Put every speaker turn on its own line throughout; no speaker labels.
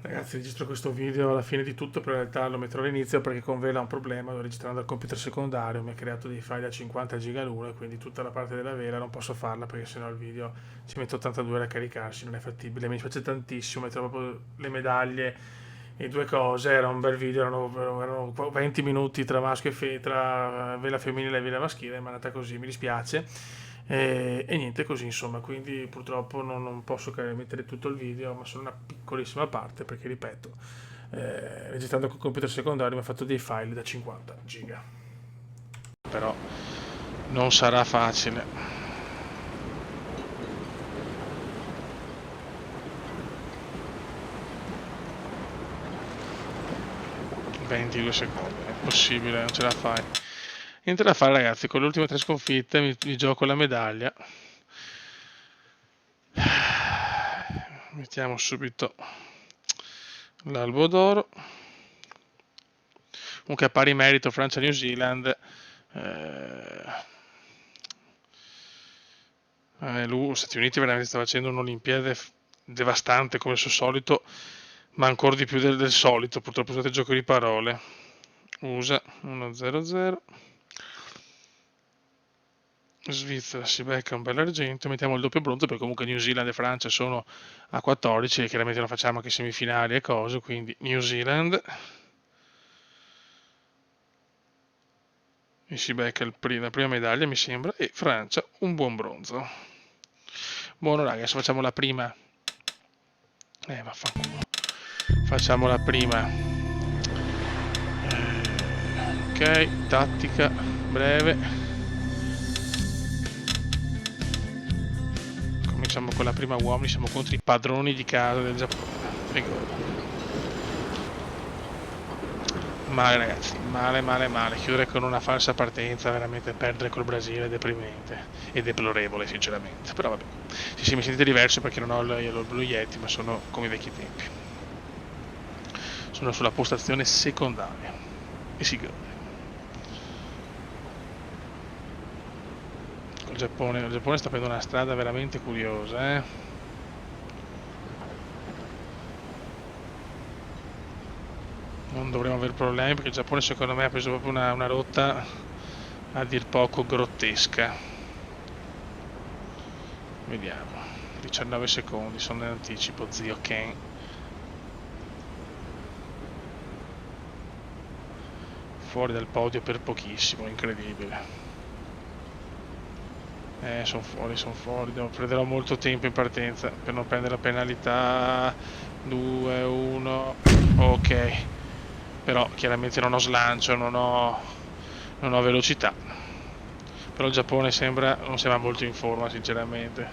Ragazzi, registro questo video alla fine di tutto, però in realtà lo metterò all'inizio perché con Vela ho un problema, sto registrando dal computer secondario, mi ha creato dei file da 50 giga l'uno e quindi tutta la parte della Vela non posso farla perché sennò il video ci mette 82 ore a caricarsi, non è fattibile. Mi piace tantissimo, metterò proprio le medaglie e due cose, era un bel video, erano 20 minuti tra maschio e tra Vela femminile e Vela maschile, ma è andata così, mi dispiace. E niente così insomma, quindi purtroppo non posso mettere tutto il video, ma solo una piccolissima parte perché ripeto, registrando col computer secondario mi ha fatto dei file da 50 giga.
Però non sarà facile. 22 secondi, è possibile, non ce la fai. Niente da fare ragazzi, con le ultime 3 sconfitte mi gioco la medaglia. Mettiamo subito l'albo d'oro. Comunque a pari merito Francia-New Zealand. Stati Uniti veramente sta facendo un'Olimpiade devastante come al suo solito, ma ancora di più del solito. Purtroppo scusate il gioco di parole. USA 1-0-0. Svizzera si becca un bel argento, mettiamo il doppio bronzo perché comunque New Zealand e Francia sono a 14 e chiaramente lo facciamo anche semifinali e cose, quindi New Zealand e si becca la prima medaglia mi sembra e Francia un buon bronzo. Buono raga, adesso facciamo la prima. Vaffanculo. Facciamo la prima. Ok, tattica breve. Cominciamo con la prima uomini, siamo contro i padroni di casa del Giappone. Male ragazzi, male male male, chiudere con una falsa partenza, veramente perdere col Brasile è deprimente e deplorevole sinceramente, però vabbè, sì mi sentite diverso perché non ho lo Blue Yeti ma sono come i vecchi tempi, sono sulla postazione secondaria e si gode. Il Giappone sta prendendo una strada veramente curiosa, non dovremo avere problemi perché il Giappone secondo me ha preso proprio una rotta a dir poco grottesca. Vediamo, 19 secondi, sono in anticipo, zio Ken. Fuori dal podio per pochissimo, incredibile. Sono fuori, prenderò molto tempo in partenza per non prendere la penalità. 2, 1, ok. Però chiaramente non ho slancio, non ho velocità. Però il Giappone non sembra molto in forma, sinceramente.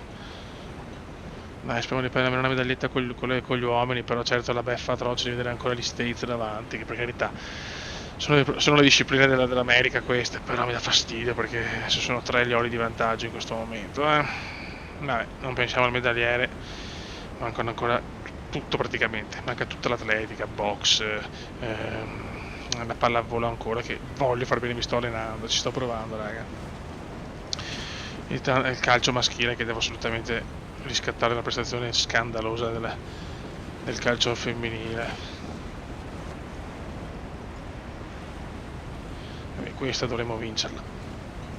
Dai, speriamo di prendere una medaglietta con gli uomini, però certo la beffa atroce di vedere ancora gli States davanti, che per carità sono le discipline dell'America queste, però mi dà fastidio perché ci sono 3 gli oli di vantaggio in questo momento. Vabbè, non pensiamo al medagliere, mancano ancora tutto praticamente, manca tutta l'atletica, box, la pallavolo ancora, che voglio far bene, mi sto allenando, ci sto provando raga. Il calcio maschile che devo assolutamente riscattare la prestazione scandalosa del calcio femminile. Vabbè, questa dovremmo vincerla.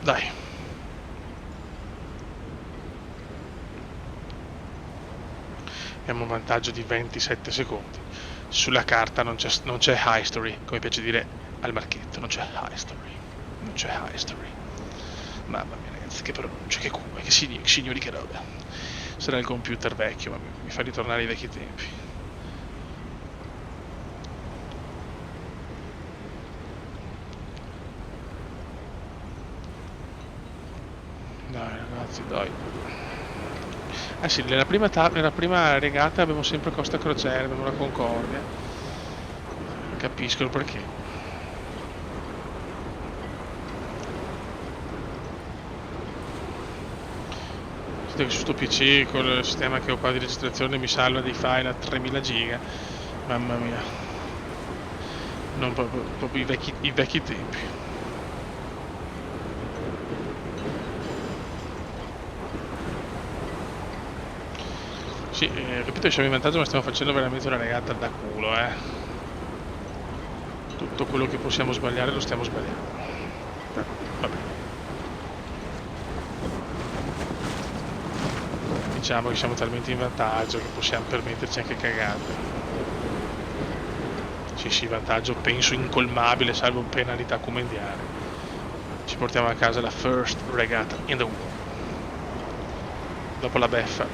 Dai. Abbiamo un vantaggio di 27 secondi. Sulla carta non c'è history, come piace dire al Marchetto, non c'è history. Non c'è history. Mamma mia ragazzi, che pronuncia, che cuore, che signori, che roba. Sarà il computer vecchio, ma mi fa ritornare ai vecchi tempi. Dai ragazzi, dai. Ah sì, nella prima regata abbiamo sempre Costa Crociere, abbiamo la Concordia. Capisco il perché. Sento che su sto PC con il sistema che ho qua di registrazione mi salva dei file a 3000 giga. Mamma mia. Non proprio i vecchi tempi. Sì, capito, c'è un vantaggio, ma stiamo facendo veramente una regata da culo, Tutto quello che possiamo sbagliare lo stiamo sbagliando. Vabbè. Diciamo che siamo talmente in vantaggio che possiamo permetterci anche cagate. Sì, vantaggio penso incolmabile, salvo penalità commendiare. Ci portiamo a casa la first regata in the world. Dopo la beffa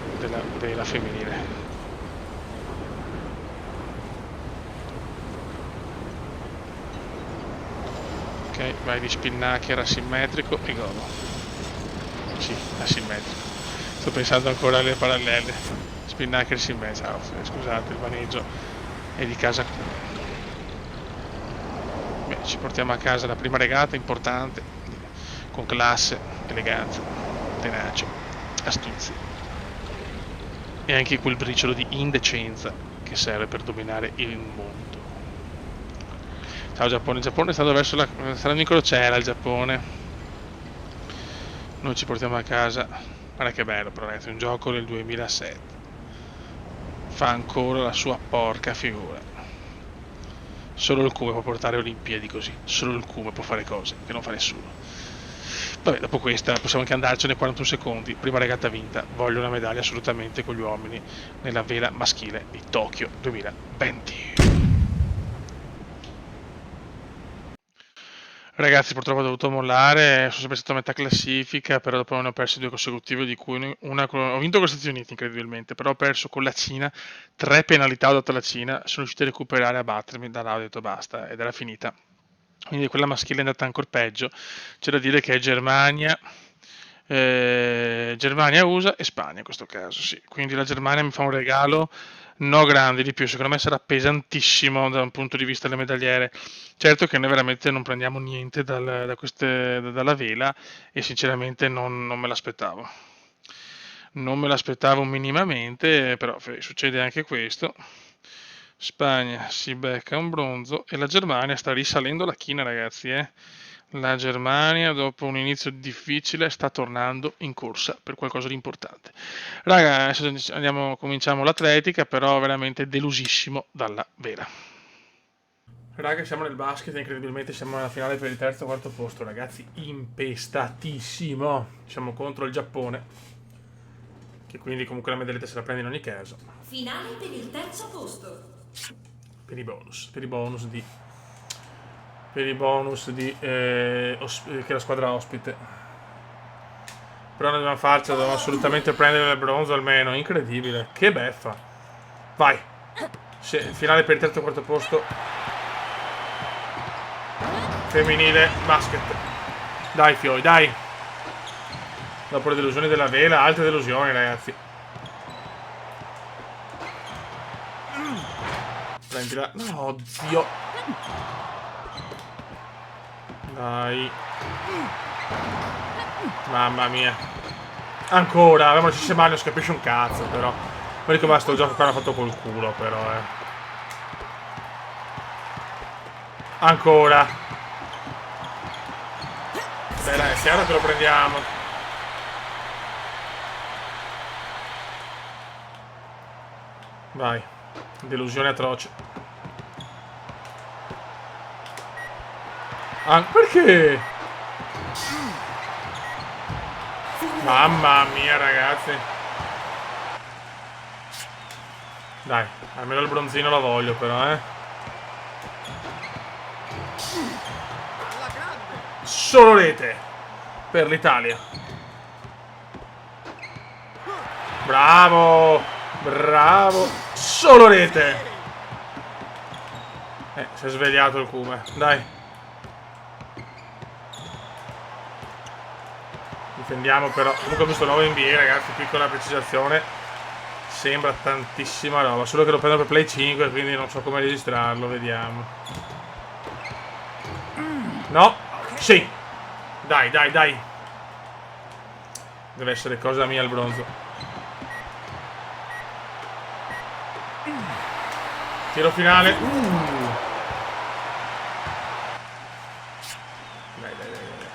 della femminile. Ok, vai di spinnaker asimmetrico e godo. Sì, asimmetrico. Sto pensando ancora alle parallele. Spinnaker simmetrico. Scusate, il maneggio è di casa. Beh, ci portiamo a casa la prima regata importante, con classe, eleganza, tenacia, astuzia e anche quel briciolo di indecenza che serve per dominare il mondo. Ciao Giappone, il Giappone sta verso saranno in crociera il Giappone. Noi ci portiamo a casa. Guarda che bello però ragazzi, un gioco del 2007. Fa ancora la sua porca figura. Solo il Cume può portare Olimpiadi così. Solo il Cume può fare cose che non fa nessuno. Vabbè, dopo questa possiamo anche andarcene 41 secondi. Prima regata vinta. Voglio una medaglia assolutamente con gli uomini nella vela maschile di Tokyo 2020. Ragazzi, purtroppo ho dovuto mollare, sono sempre stato a metà classifica, però dopo ne ho persi 2 consecutive, di cui una ho vinto con gli Stati Uniti incredibilmente, però ho perso con la Cina, 3 penalità ho dato alla Cina, sono riuscito a recuperare, a battermi, da là ho detto basta, ed era finita. Quindi quella maschile è andata ancora peggio, c'è da dire che è Germania, USA e Spagna in questo caso, sì. Quindi la Germania mi fa un regalo, no grande di più, secondo me sarà pesantissimo da un punto di vista delle medagliere. Certo che noi veramente non prendiamo niente dalla vela e sinceramente non me l'aspettavo. Non me l'aspettavo minimamente, però succede anche questo. Spagna si becca un bronzo e la Germania sta risalendo la china, ragazzi, La Germania, dopo un inizio difficile, sta tornando in corsa per qualcosa di importante. Raga, adesso cominciamo l'atletica, però veramente delusissimo dalla vera.
Raga, siamo nel basket, incredibilmente siamo nella finale per il terzo o quarto posto, ragazzi, impestatissimo. Siamo contro il Giappone, che quindi comunque la medaglietta se la prende in ogni caso.
Finale per il terzo posto.
Per i bonus che la squadra ospite. Però noi dobbiamo farcela, dobbiamo assolutamente prendere il bronzo almeno, incredibile, che beffa. Vai, finale per il terzo o quarto posto. Femminile, basket. Dai fioi, dai. Dopo le delusioni della vela, altre delusioni ragazzi. Prendila. No, zio. Dai. Mamma mia. Ancora, avevamo il sistema, non si capisce un cazzo però. Poi che basta, il gioco qua l'ha fatto col culo però, Ancora. Beh dai, è chiaro che lo prendiamo. Vai. Delusione atroce. Perché? Mamma mia ragazzi. Dai, almeno il bronzino lo voglio però, Solo rete per l'Italia. Bravo, bravo. Solo rete. Si è svegliato il Cume. Dai. Difendiamo però. Comunque questo nuovo NBA, ragazzi, piccola precisazione. Sembra tantissima roba. Solo che lo prendo per Play 5, quindi non so come registrarlo. Vediamo. No. Sì. Dai, dai, dai. Deve essere cosa mia il bronzo. Tiro finale. Dai, dai, dai, dai.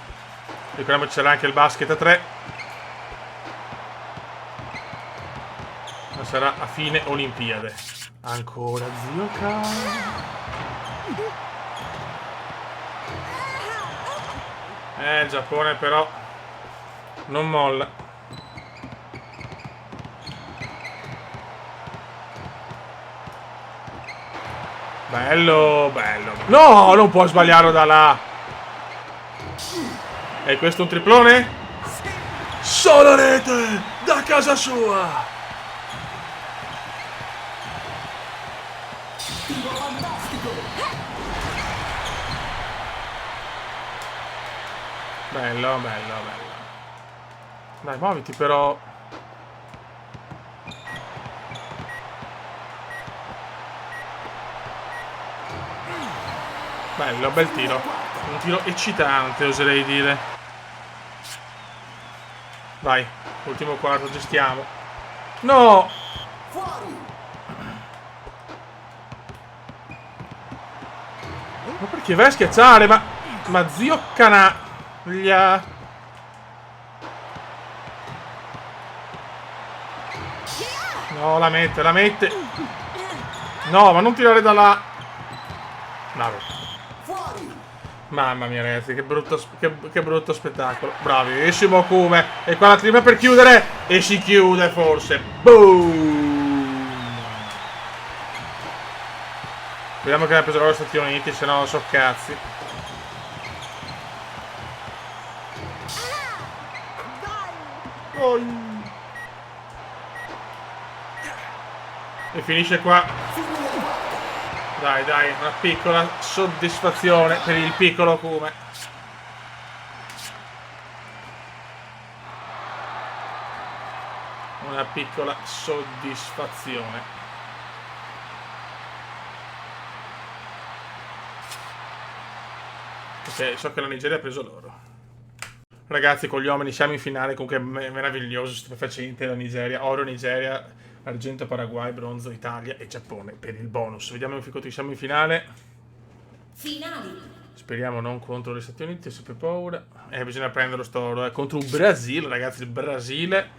Ricordiamoci c'era anche il basket a 3. sarà a fine Olimpiade. Ancora zio il Giappone però non molla. Bello, bello. No, non può sbagliarlo da là. E questo è un triplone? Sola rete da casa sua. Bello, bello, bello. Dai, muoviti però. Bello, bel tiro. Un tiro eccitante, oserei dire. Vai, ultimo quarto, gestiamo. No! Ma perché vai a schiacciare? Ma zio canaglia. No, la mette, la mette. No, ma non tirare da là. No. Mamma mia ragazzi, che brutto spettacolo. Bravissimo Kume. E qua la trima per chiudere. E si chiude forse. Boom. Speriamo che abbia preso loro gli Stati Uniti, se no so cazzi. E finisce qua. Dai, dai, una piccola soddisfazione per il piccolo Kume. Una piccola soddisfazione. Ok, so che la Nigeria ha preso l'oro. Ragazzi, con gli uomini siamo in finale, comunque meraviglioso, stupefacente la Nigeria. Oro Nigeria, argento Paraguay, bronzo Italia e Giappone per il bonus. Vediamo in siamo in finale.
Finali.
Speriamo non contro gli Stati Uniti, ho sempre paura. Bisogna prenderlo sto oro. Contro il Brasile, ragazzi, il Brasile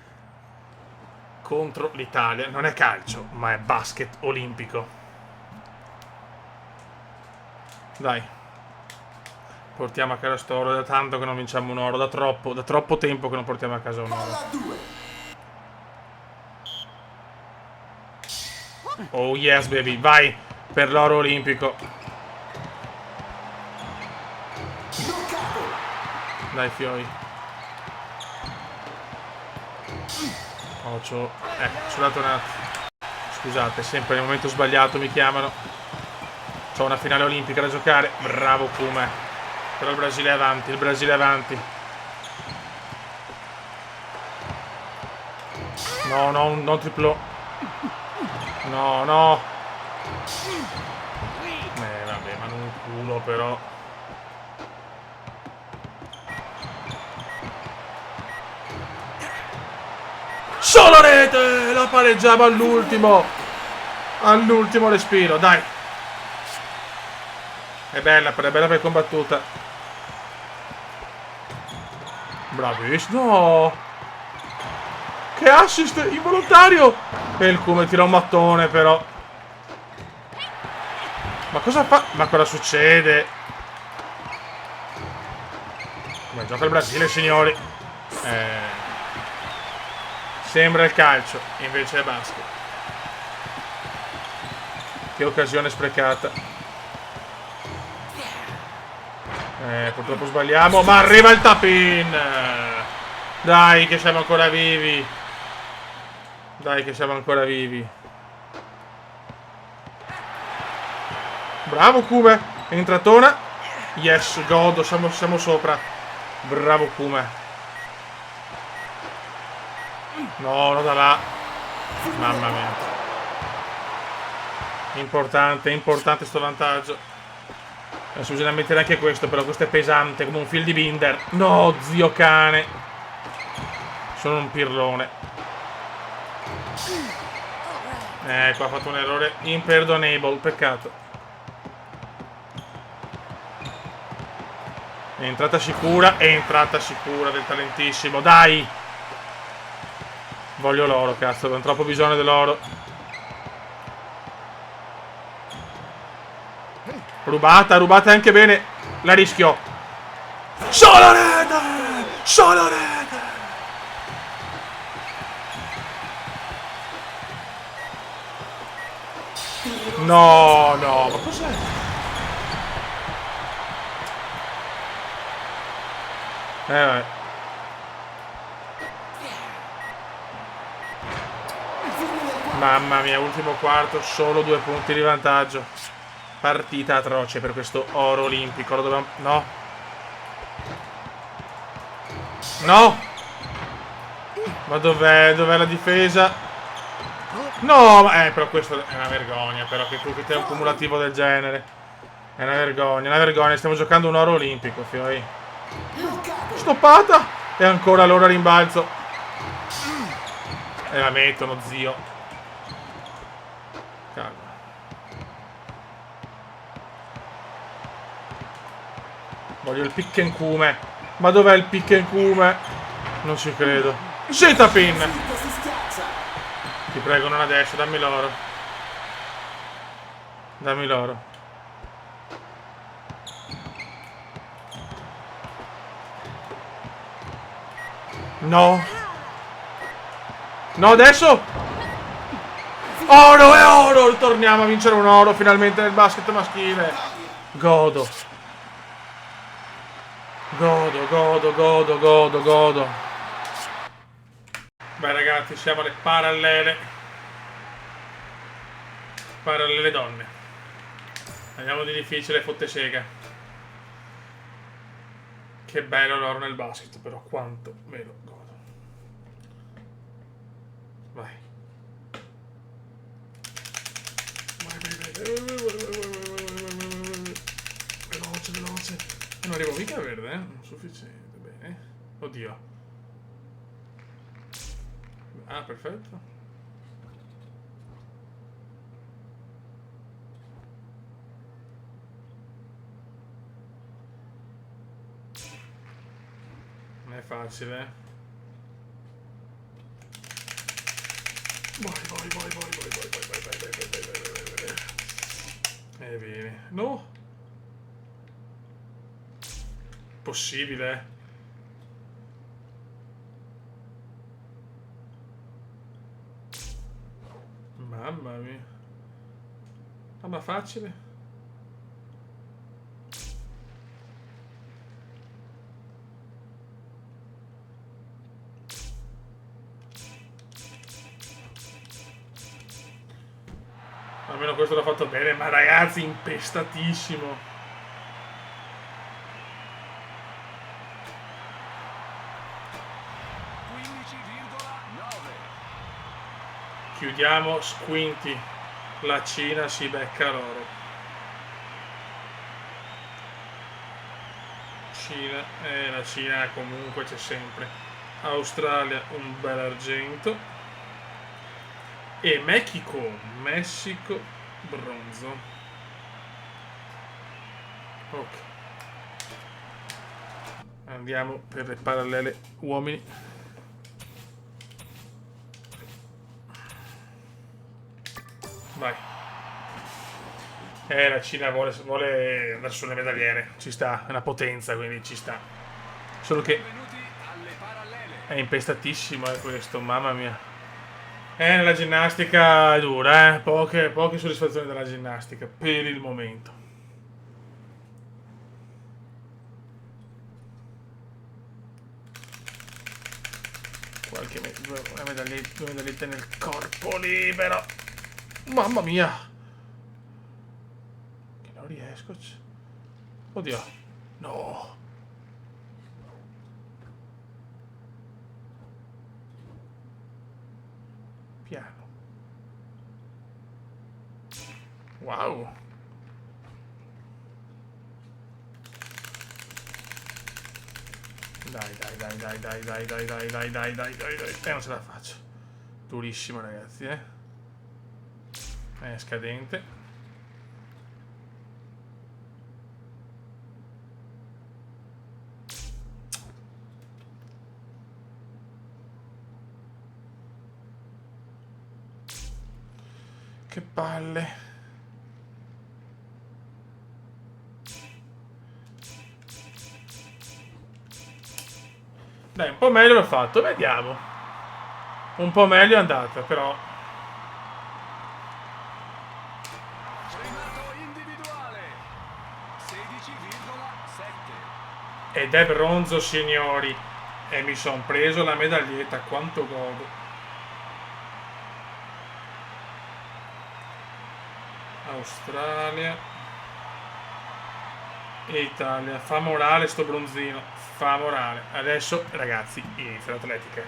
contro l'Italia. Non è calcio, ma è basket olimpico. Dai. Portiamo a casa sto oro, da tanto che non vinciamo un oro, da troppo tempo che non portiamo a casa un oro. Oh yes baby, vai per l'oro olimpico. Dai fioi. Ocio. Scusate un attimo. Scusate, sempre nel momento sbagliato mi chiamano. C'ho una finale olimpica da giocare. Bravo Kume. Però il Brasile è avanti, il Brasile è avanti. No, no, non triplo. No, no. Vabbè, ma non culo però. Solo rete! La pareggiava all'ultimo. All'ultimo respiro, dai. È bella per combattuta. Bravissimo. No. Che assist involontario. E il Kume tira un mattone però. Ma cosa fa? Ma cosa succede? Come gioca il Brasile, signori. Sembra il calcio, invece è basket. Che occasione sprecata. Purtroppo sbagliamo, ma arriva il tap-in. Dai che siamo ancora vivi. Dai che siamo ancora vivi. Bravo Kume. Entratona. Yes, godo, siamo sopra. Bravo Kume. No, non da là. Mamma mia. Importante sto vantaggio. Adesso bisogna mettere anche questo, però questo è pesante come un fil di Binder. No, zio cane. Sono un pirlone. Qua ha fatto un errore imperdonable, peccato. È entrata sicura del talentissimo, dai. Voglio l'oro, cazzo, abbiamo troppo bisogno dell'oro. Rubata, rubata anche bene. La rischio. Solo rete! Solo rete! No, no, ma cos'è? Vabbè. Mamma mia, ultimo quarto, solo 2 punti di vantaggio. Partita atroce per questo oro olimpico. Lo dobbiamo... No. No! Ma dov'è? Dov'è la difesa? No, ma... però questo è una vergogna, però che tu che te un cumulativo del genere. È una vergogna. Stiamo giocando un oro olimpico, fioi. Stoppata! E ancora l'ora rimbalzo. E la mettono, zio. Calma. Voglio il pick and cume. Ma dov'è il pick and cume? Non ci credo. Shetapin! Ti prego, non adesso, dammi l'oro. Dammi l'oro. No. No, adesso! Oro e oro! Torniamo a vincere un oro finalmente nel basket maschile. Godo. Godo, godo, godo, godo, godo. Beh ragazzi, siamo alle parallele. Parallele donne. Andiamo di difficile, fotte sega. Che bello l'oro nel basket, però quanto me lo godo. Vai. Veloce, veloce. Non arrivo mica a verde, non sufficiente. Bene. Oddio. Ah, perfetto. Non è facile. Vai, vai, vai, vai, vai, vai, vai, vai, vai, vai, vai, vai, vai, vai. Bene. No. Possibile. Mamma mia. Ah, ma facile. Almeno questo l'ha fatto bene, ma ragazzi, impestatissimo. Chiudiamo squinti. La Cina si becca l'oro. Cina, la Cina comunque c'è sempre. Australia un bel argento. E Messico bronzo. Ok. Andiamo per le parallele uomini. Vai. La Cina vuole andare sulle medagliere. Ci sta, è una potenza, quindi ci sta. Solo che è impestatissimo questo, mamma mia. Nella ginnastica è dura, poche soddisfazioni dalla ginnastica, per il momento. Due medagliette nel corpo libero. Mamma mia. Che non riesco. Oddio. No. Piano. Wow. Dai, dai, dai, dai, dai, dai, dai, dai, dai, dai, dai, dai, dai. Non ce la faccio. Durissimo, ragazzi, È scadente. Che palle. Dai, un po' meglio l'ho fatto, vediamo. Un po' meglio è andata, però.
Primato individuale 16,7.
Ed è bronzo, signori. E mi son preso la medaglietta, quanto godo. Australia e Italia. Fa morale sto bronzino. Fa morale. Adesso, ragazzi, inizia l'atletica.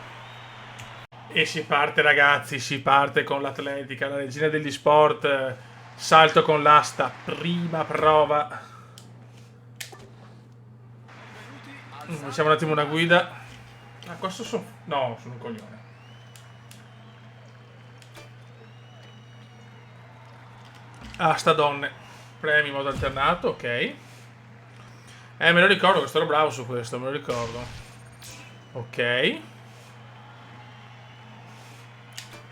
E si parte, ragazzi, si parte con l'atletica, la regina degli sport. Salto con l'asta, prima prova. Facciamo un attimo una guida. Ah, questo sono... No, sono un coglione. Asta donne. Premi in modo alternato, ok. Me lo ricordo, questo ero bravo su questo, me lo ricordo. Ok.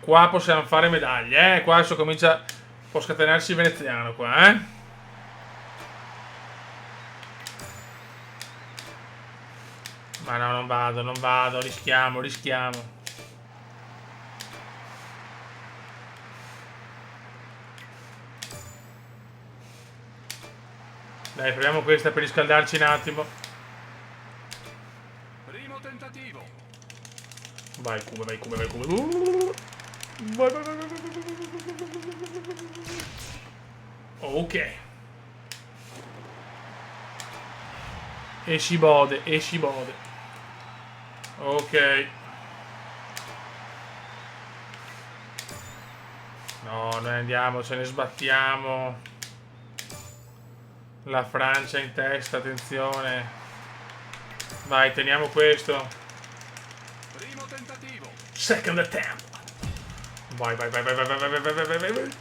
Qua possiamo fare medaglie, Qua adesso comincia... Può scatenarsi il veneziano qua, Ma no, non vado, rischiamo. Dai, proviamo questa per riscaldarci un attimo.
Primo tentativo.
Vai, Cube. Vai. Ok. E si bode. Ok. No, noi andiamo, ce ne sbattiamo. La Francia in testa, attenzione. Vai, teniamo questo.
Primo tentativo.
Second attempt. Vai.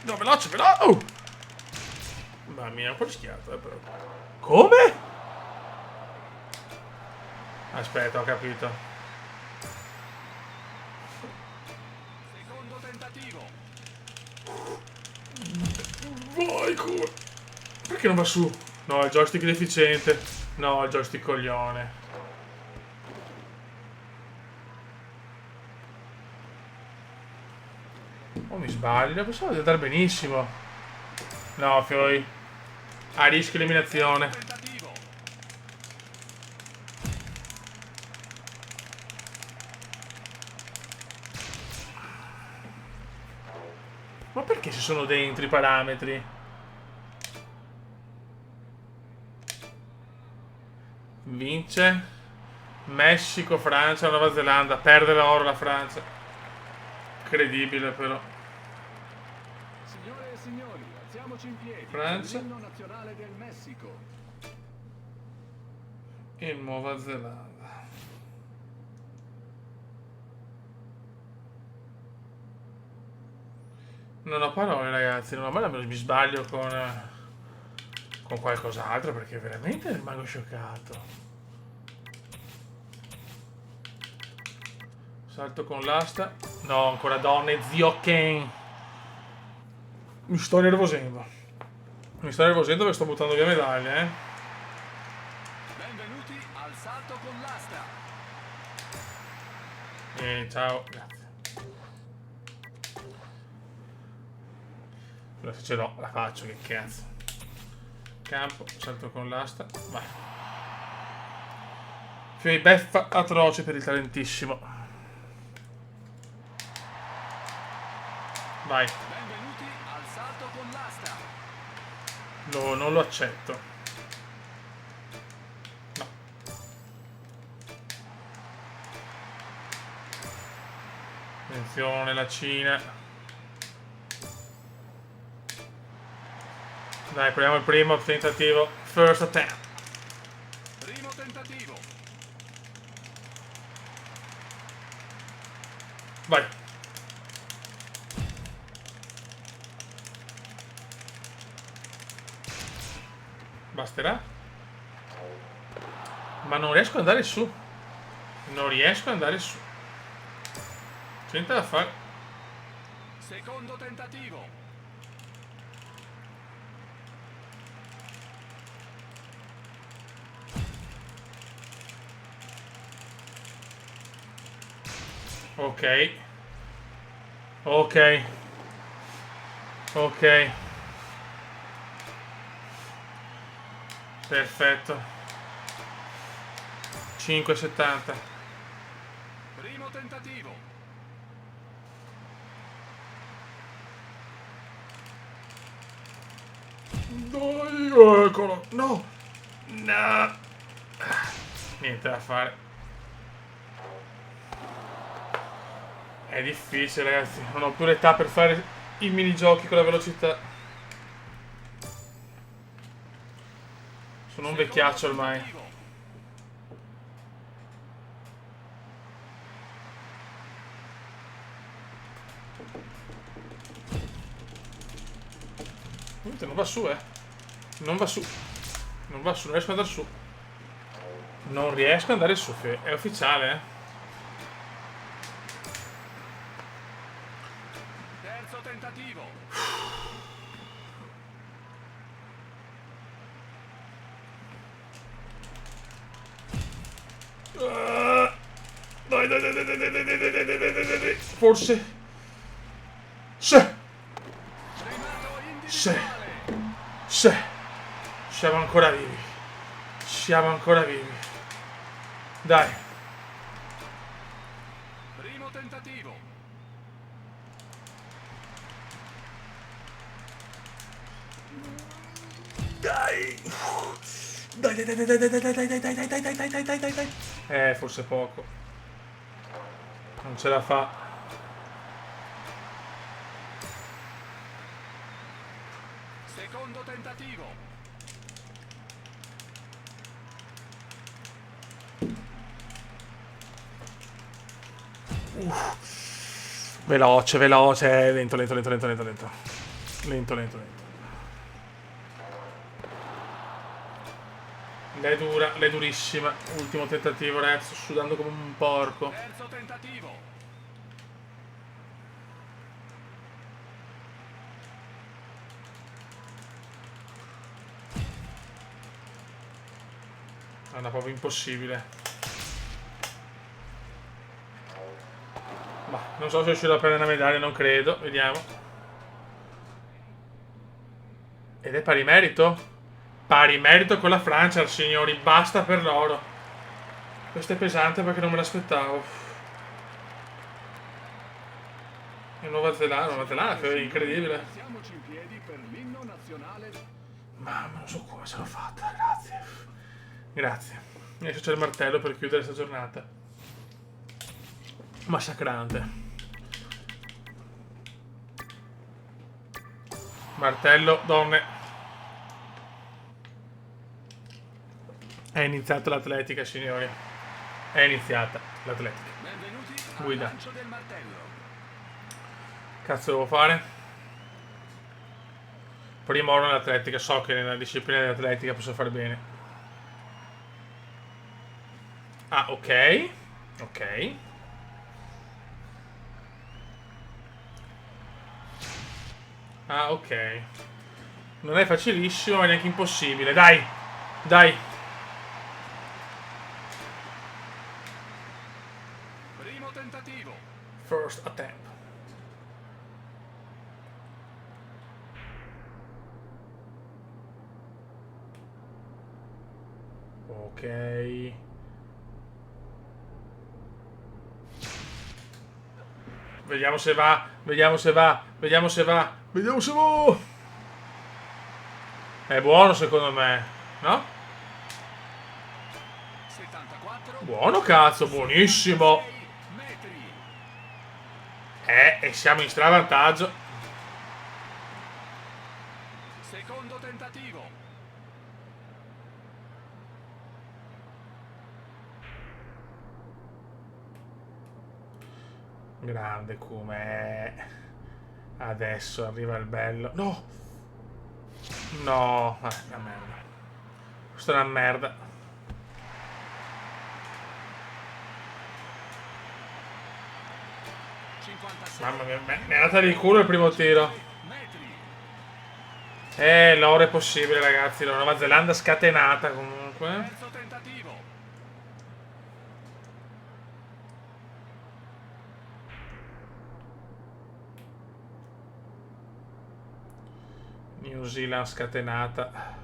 No, veloce. Oh! Mamma mia, un po' rischiato, però. Come? Aspetta, ho capito.
Secondo tentativo.
Vai, culo. Perché non va su? No, il joystick deficiente. No, il joystick coglione. Oh, mi sbaglio. Pensavo di andare benissimo. No, Fioi. A rischio eliminazione.
Tentativo.
Ma perché ci sono dentro i parametri? Vince Messico, Francia, Nuova Zelanda. Perde l'oro la Francia. Incredibile però.
Signore e signori, alziamoci in piedi.
Francia.
L'inno nazionale del Messico.
E Nuova Zelanda. Non ho parole, ragazzi. Non ho parole, mi sbaglio con qualcos'altro perché veramente rimango scioccato. Salto con l'asta. No, ancora donne, zio Ken. Mi sto nervosendo perché sto buttando via medaglie,
Benvenuti al salto con l'asta.
Ciao, grazie. Allora, se ce l'ho, la faccio, che cazzo. Campo, salto con l'asta, vai. Fiori beffa atroce per il talentissimo. Vai.
Benvenuti al salto con l'asta.
No, non lo accetto. No. Attenzione, la Cina. Dai, proviamo il primo tentativo. First attempt.
Primo tentativo.
Vai. Basterà? Ma non riesco ad andare su. C'è niente da fare.
Secondo tentativo.
Ok. Ok. Ok. Perfetto. 5,70.
Primo tentativo.
Dai, eccolo. No. No. Niente da fare. È difficile, ragazzi. Non ho più l'età per fare i minigiochi con la velocità. Sono un vecchiaccio ormai.
Tentativo.
Niente, non va su, Non va su. Non va su, non riesco ad andare su. Non riesco ad andare su, è ufficiale,
Terzo tentativo.
Dai, dai, dai, dai, dai, dai, dai, dai, dai, dai, dai, dai, dai. Forse. Sì.
Primato
Sì.
individuale.
Sì. Siamo ancora vivi. Siamo ancora vivi. Dai.
Primo tentativo.
Dai. Dai, dai, dai, dai, dai, dai, dai, dai, dai, dai, dai, dai, dai, dai, dai, dai, dai. Forse poco. Non ce la fa.
Secondo tentativo.
Veloce, veloce. Lento, lento, lento, lento, lento, lento. Lento, lento, lento. Lei è dura, lei è durissima. Ultimo tentativo, ragazzi. Sto sudando come un porco.
Terzo tentativo.
È una proprio impossibile. Ma non so se riuscirò a prendere una medaglia, non credo. Vediamo. Ed è pari merito? Pari merito con la Francia, signori. Basta per loro. Questo è pesante perché non me l'aspettavo. E Nuova Zelanda, che è incredibile.
Siamoci in piedi per l'inno nazionale.
Mamma, non so come ce l'ho fatta, grazie. Grazie. Adesso c'è il martello per chiudere questa giornata. Massacrante. Martello, donne. È iniziata l'atletica, signori. È iniziata l'atletica.
Benvenuti al
Guida.
lancio del martello.
Cazzo devo fare? Prima ora nell'atletica. So che nella disciplina dell'atletica posso fare bene. Ah, ok. Ok. Ah, ok. Non è facilissimo, ma neanche impossibile. Dai. Dai.
Primo tentativo.
First attempt. Ok. Vediamo se va. Vediamo se va. Vediamo se va. Vediamo se va. È buono secondo me. No?
74.
Buono cazzo, buonissimo.
6 metri.
E siamo in stravantaggio.
Secondo tentativo.
Grande come. Adesso arriva il bello. No! No! Una merda. Questa è una merda.
56
Mamma mia, mi è andata di culo il primo tiro.
metri.
L'oro è possibile, ragazzi. La Nuova Zelanda scatenata comunque.
Terzo tentativo.
New Zealand scatenata.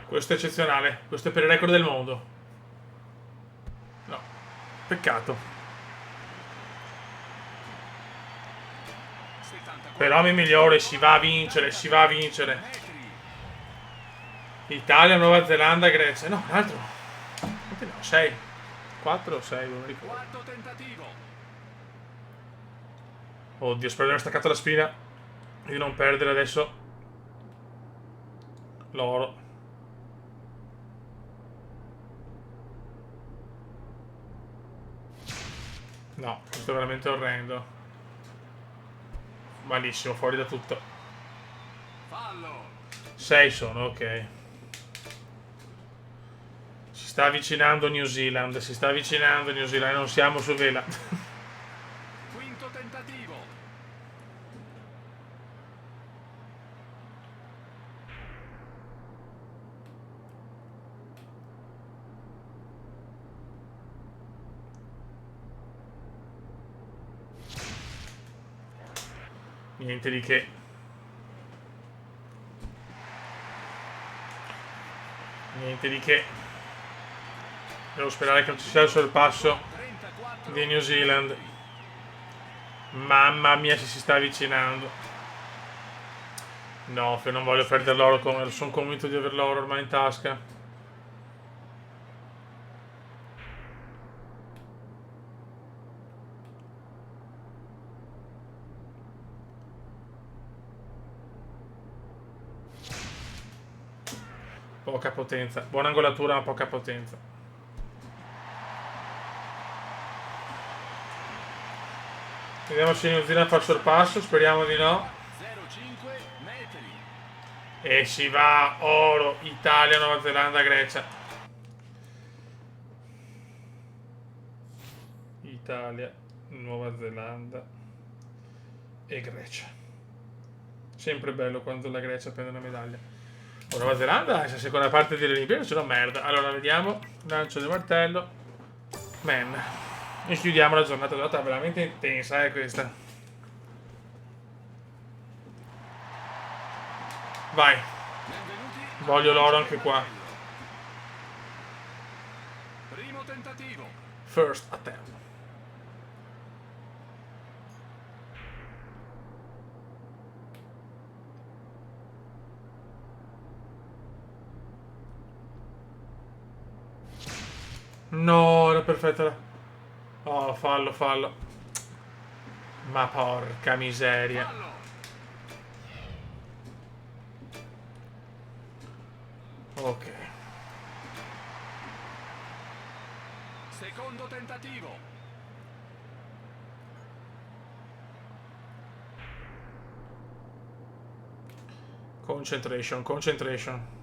Questo è eccezionale. Questo è per il record del mondo. No, peccato.
74
Però mi migliore, si va a vincere, si va a vincere.
metri.
Italia, Nuova Zelanda, Grecia. No, un altro. Quanti ne ho? 6. 4 o 6, non ricordo.
Quarto tentativo.
Oddio, spero di aver staccato la spina e di non perdere adesso l'oro. No, questo è veramente orrendo. Malissimo, fuori da tutto.
Fallo.
6 sono, ok. Si sta avvicinando New Zealand, si sta avvicinando New Zealand, non siamo su vela.
Quinto tentativo.
Niente di che. Niente di che. Devo sperare che non ci sia il sorpasso
34
di New Zealand. Mamma mia, si sta avvicinando. No, che non voglio perdere l'oro. Sono convinto di aver l'oro ormai in tasca. Poca potenza. Buona angolatura, ma poca potenza. Vediamo se New Zealand fa il sorpasso. Speriamo di no.
0,5 metri.
E si va oro, Italia, Nuova Zelanda, Grecia. Italia, Nuova Zelanda e Grecia. Sempre bello quando la Grecia prende una medaglia. O Nuova Zelanda è la seconda parte delle Olimpiadi, c'è una merda. Allora vediamo, lancio del martello. Man. E chiudiamo la giornata veramente intensa, questa. Vai.
Benvenuti.
Voglio l'oro anche qua.
Primo tentativo.
First attempt. No, era perfetta. Oh, fallo, fallo. Ma porca miseria.
Fallo.
Ok.
Secondo tentativo.
Concentration, concentration.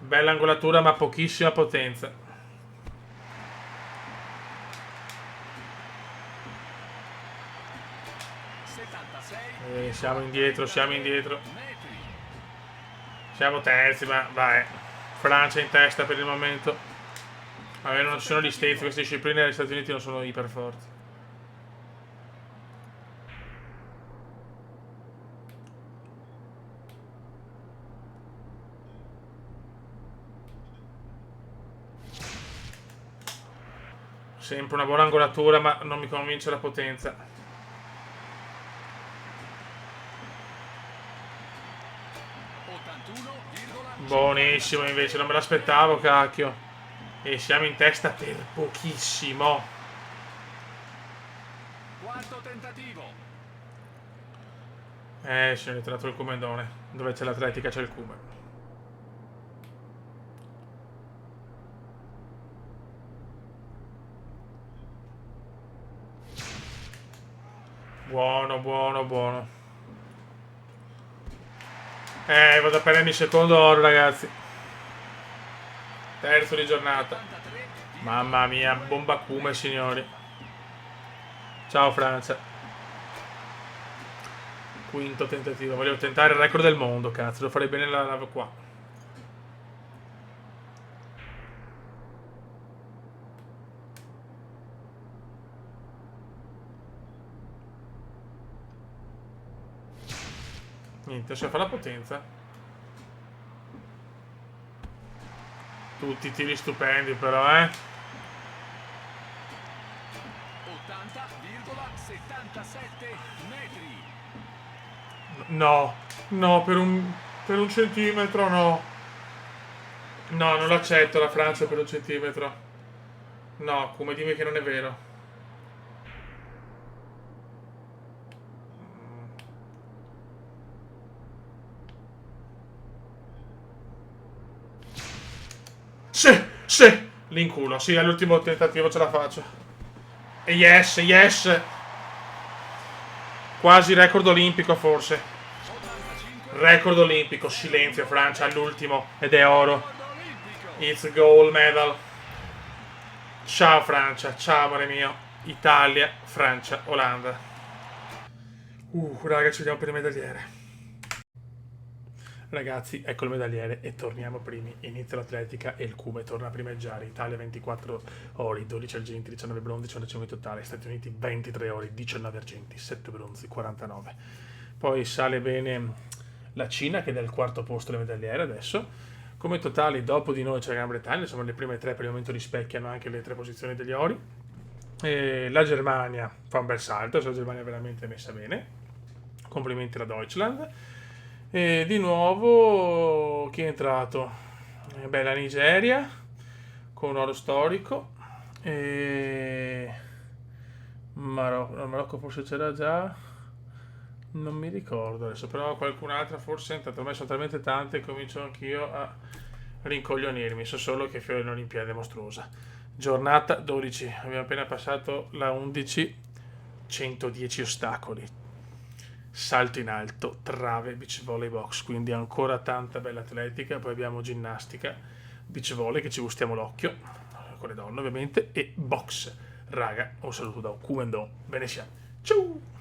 Bella angolatura ma pochissima potenza. Siamo indietro, siamo indietro.
Metri.
Siamo terzi, ma vai. Francia in testa per il momento. Vabbè, non ci sono gli States, queste discipline negli Stati Uniti non sono iper forti. Sempre una buona angolatura, ma non mi convince la potenza.
81,5.
Buonissimo invece, non me l'aspettavo, cacchio. E siamo in testa per pochissimo.
Quarto tentativo.
Signore, è tornato il cumendone. Dove c'è l'atletica c'è il cume. Buono, buono, buono. Vado a prendermi il secondo oro, ragazzi. Terzo di giornata.
83.
Mamma mia, bomba cume, signori. Ciao, Francia. Quinto tentativo. Volevo tentare il record del mondo, cazzo. Lo farei bene la qua. Niente, se fa la potenza. Tutti tiri stupendi però,
80,77 metri.
No, no, per un centimetro no. No, non l'accetto la Francia per un centimetro. No, come dimmi che non è vero. Sì, sì, l'inculo, sì, all'ultimo tentativo ce la faccio. E yes, yes. Quasi record olimpico forse. Record olimpico, silenzio Francia all'ultimo ed è oro. It's gold medal. Ciao Francia, ciao amore mio. Italia, Francia, Olanda. Raga, ci vediamo per il medagliere. Ragazzi, ecco il medagliere e torniamo primi. Inizia l'atletica e il Cume torna a primeggiare. Italia 24 ori, 12 argenti, 19 bronzi, 105 totale. Stati Uniti 23 ori, 19 argenti, 7 bronzi, 49. Poi sale bene la Cina che è al quarto posto le medagliere adesso. Come totali dopo di noi c'è la Gran Bretagna, insomma le prime tre per il momento rispecchiano anche le tre posizioni degli ori. E la Germania fa un bel salto, la Germania è veramente messa bene. Complimenti alla Deutschland. E di nuovo chi è entrato? Beh, la Nigeria con un oro storico e Marocco forse c'era già, non mi ricordo adesso, però qualcun'altra forse è entrata. Ormai sono talmente tante che comincio anch'io a rincoglionirmi. So solo che fiore l'Olimpiade è mostruosa. Giornata 12, abbiamo appena passato la 11, 110 ostacoli, salto in alto, trave, beach volley box, quindi ancora tanta bella atletica. Poi abbiamo ginnastica, beach volley che ci gustiamo l'occhio, con le donne ovviamente, e box. Raga, un saluto da Kumendo, bene siamo. Ciao!